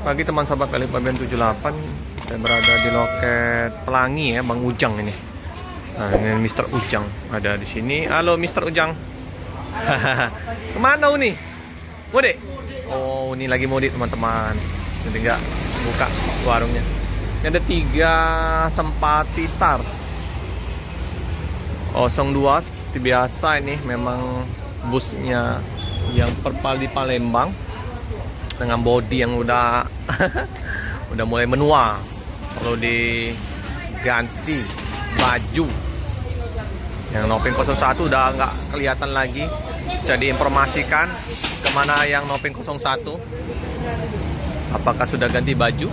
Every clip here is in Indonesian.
Pagi teman sahabat Balikpapan 78. Saya berada di loket Pelangi ya, Bang Ujang ini. Nah, ini Mr. Ujang ada di sini. Halo Mr. Ujang. Kemana nih? Mudik? Oh, ini lagi mudik teman-teman. Jadi nggak buka warungnya. Ini ada 3 Sempati Star 02 seperti biasa. Ini memang busnya yang perpal di Palembang dengan bodi yang udah udah mulai menua. Perlu diganti baju. Yang Noping 01 udah nggak kelihatan lagi. Bisa diinformasikan kemana yang Noping 01. Apakah sudah ganti baju?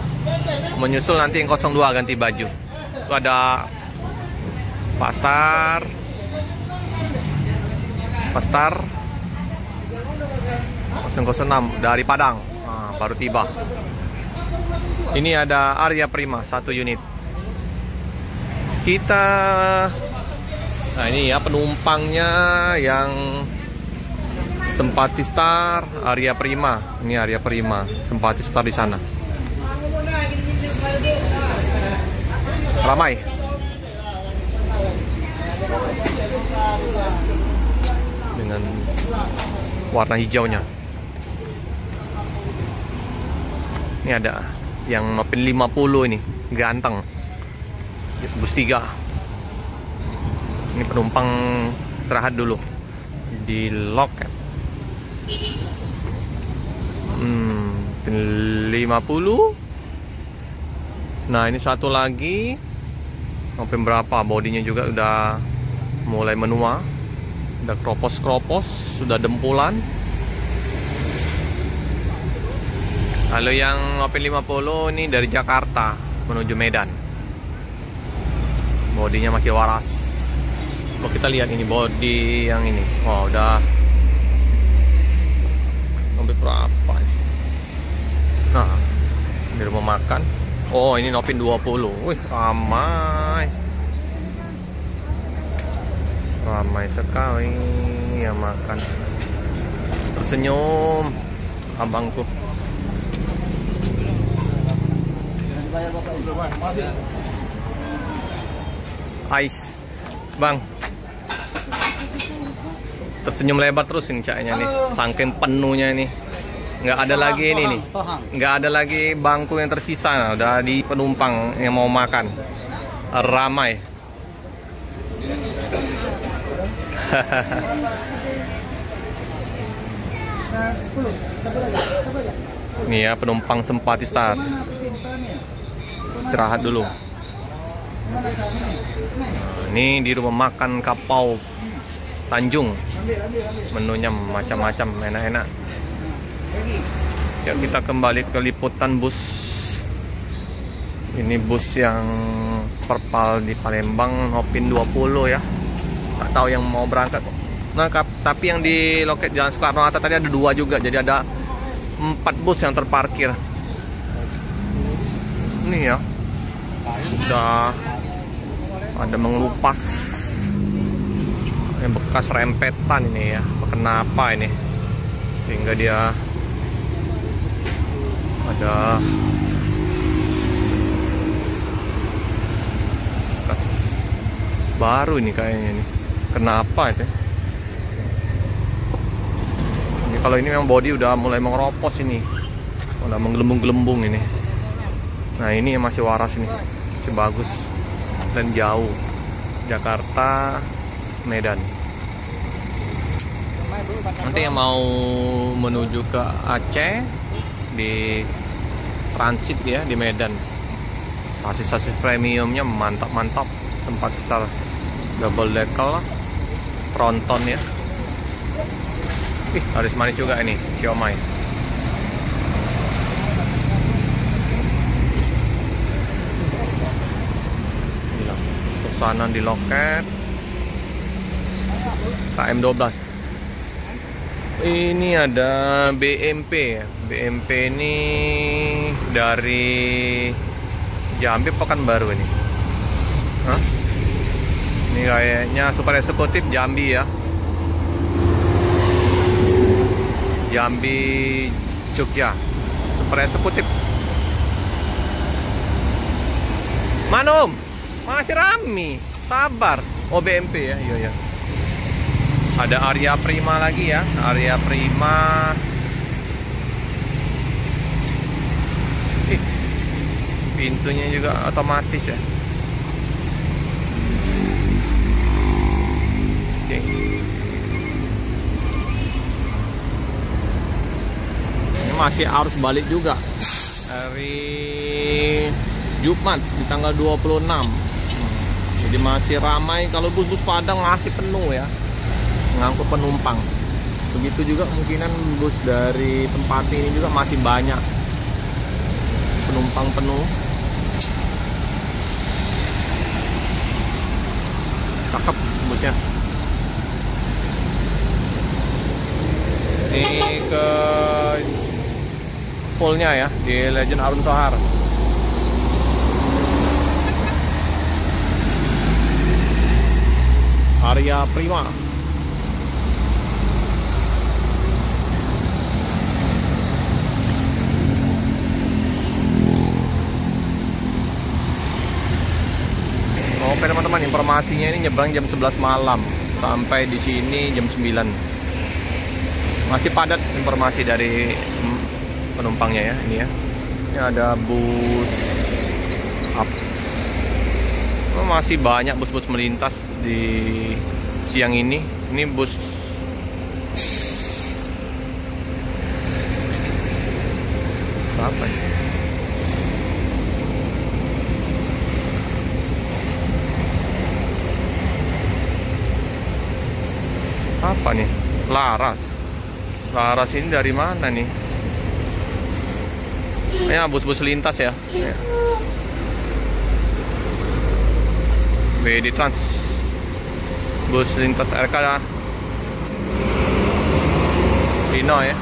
Menyusul nanti yang 02 ganti baju. Itu ada Pak Star 006 dari Padang. Nah, baru tiba. Ini ada Arya Prima 1 unit. Nah ini ya penumpangnya yang Sempati Star Arya Prima. Ini Arya Prima Sempati Star di sana. Ramai. Dengan warna hijaunya. Ini ada yang Nopin 50 ini, ganteng. Bus 3. Ini penumpang istirahat dulu di loket. 50. Nah, ini satu lagi. Nopin berapa? Bodinya juga udah mulai menua. Udah kropos-kropos, sudah dempulan. Lalu yang Nopin 50 ini dari Jakarta menuju Medan. Bodinya masih waras. Oh, kita lihat ini bodi yang ini. Oh, udah sampai berapa? Nah, di rumah makan. Oh, ini Nopin 20. Wih, ramai. Ramai sekali yang makan. Tersenyum abangku. Ais, Bang. Tersenyum lebar terus ini caknya nih. Saking penuhnya ini. Nggak ada lagi ini nih. Nggak ada lagi bangku yang tersisa. Nah, udah di penumpang yang mau makan. Ramai. Ini ya penumpang Sempati Star. Istirahat dulu. Ini di rumah makan Kapau Tanjung. Menunya macam-macam, enak-enak. Ya, kita kembali ke liputan bus. Ini bus yang perpal di Palembang, Nopin 20 ya. Tak tahu yang mau berangkat. Nah, tapi yang di loket Jalan Soekarno-Hatta tadi ada 2 juga. Jadi ada 4 bus yang terparkir. Ini ya. Udah ada mengelupas yang bekas rempetan ini ya. Kenapa ini? Sehingga dia ada bekas baru ini kayaknya nih. Kenapa itu? Ini kalau ini memang bodi udah mulai mengeropos ini. Udah menggelembung-gelembung ini. Nah, ini yang masih waras ini. Masih bagus dan jauh. Jakarta, Medan. Nanti yang mau menuju ke Aceh di transit ya di Medan. Sasis-sasis premiumnya mantap-mantap. Tempat Star double decker fronton ya. Ih, laris manis juga ini siomay. Suasana di loket KM12. Ini ada BMP ya. BMP ini dari Jambi Pekanbaru ini. Hah? Ini kayaknya super eksekutif Jambi ya. Jambi Jogja. super eksekutif. Mana Om? Masih rame. Sabar. Oh BMP ya, iya ya. Ada Arya Prima lagi ya, Arya Prima. Pintunya juga otomatis ya. Oke. Ini masih arus balik juga dari Jumat di tanggal 26. Jadi masih ramai. Kalau bus-bus Padang masih penuh ya, ngangkut penumpang. Begitu juga kemungkinan bus dari Sempati ini juga masih banyak penumpang penuh. Cakep busnya. Ini ke poolnya ya di Legend Arun Sohar. Arya Prima. Oke teman-teman, informasinya ini nyebrang jam 11 malam sampai di sini jam 9. Masih padat informasi dari penumpangnya ya ini ya. Ini ada bus up. Masih banyak bus-bus melintas di siang ini. Ini bus apa ya? Apa nih? Laras. Laras ini dari mana nih? Ya bus-bus lintas ya. BD Trans. Bus lintas RK ya. Rino ya.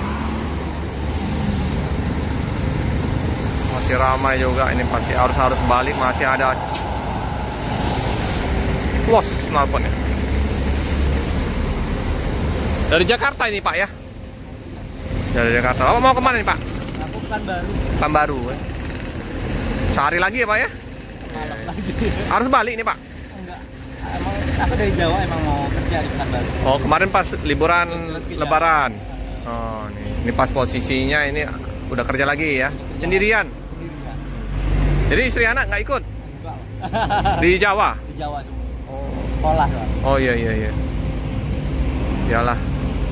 Masih ramai juga ini, pasti harus balik, masih ada. Los knalpot ya. Dari Jakarta ini Pak ya? Dari Jakarta. Bapak mau kemana nih Pak? Aku Pekanbaru. Pekanbaru. Cari lagi ya Pak ya? Harus balik nih Pak? Enggak. Emang aku dari Jawa, emang mau kerja di Pekanbaru. Oh kemarin pas liburan Lebaran. Oh ini pas posisinya ini udah kerja lagi ya? Sendirian? Sendirian. Jadi istri anak nggak ikut? Enggak. Di Jawa? Di Jawa semua. Oh. Sekolah lah. Oh iya. Iyalah.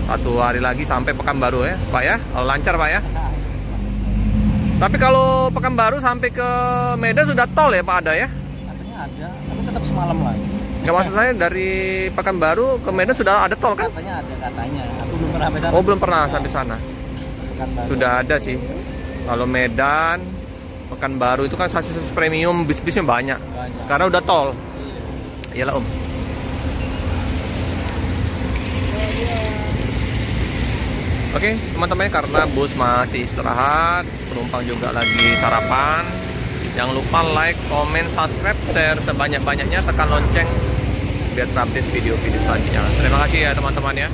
1 hari lagi sampai Pekanbaru ya Pak ya, kalau lancar Pak ya. Tapi kalau Pekanbaru sampai ke Medan sudah tol ya Pak, ada ya? Katanya ada, tapi tetap semalam lagi. Nggak, maksud saya dari Pekanbaru ke Medan sudah ada tol kan? Katanya ada, katanya. Aku belum pernah sampai sana. Oh belum pernah sampai sana. Pekanbaru. Sudah ada sih. Kalau Medan, Pekanbaru itu kan sasis premium, bis-bisnya banyak. Karena udah tol. Iyalah Om. Oke teman-teman, karena bus masih istirahat, penumpang juga lagi sarapan. Jangan lupa like, comment, subscribe, share sebanyak-banyaknya, tekan lonceng biar terupdate video-video selanjutnya. Terima kasih ya teman-teman ya.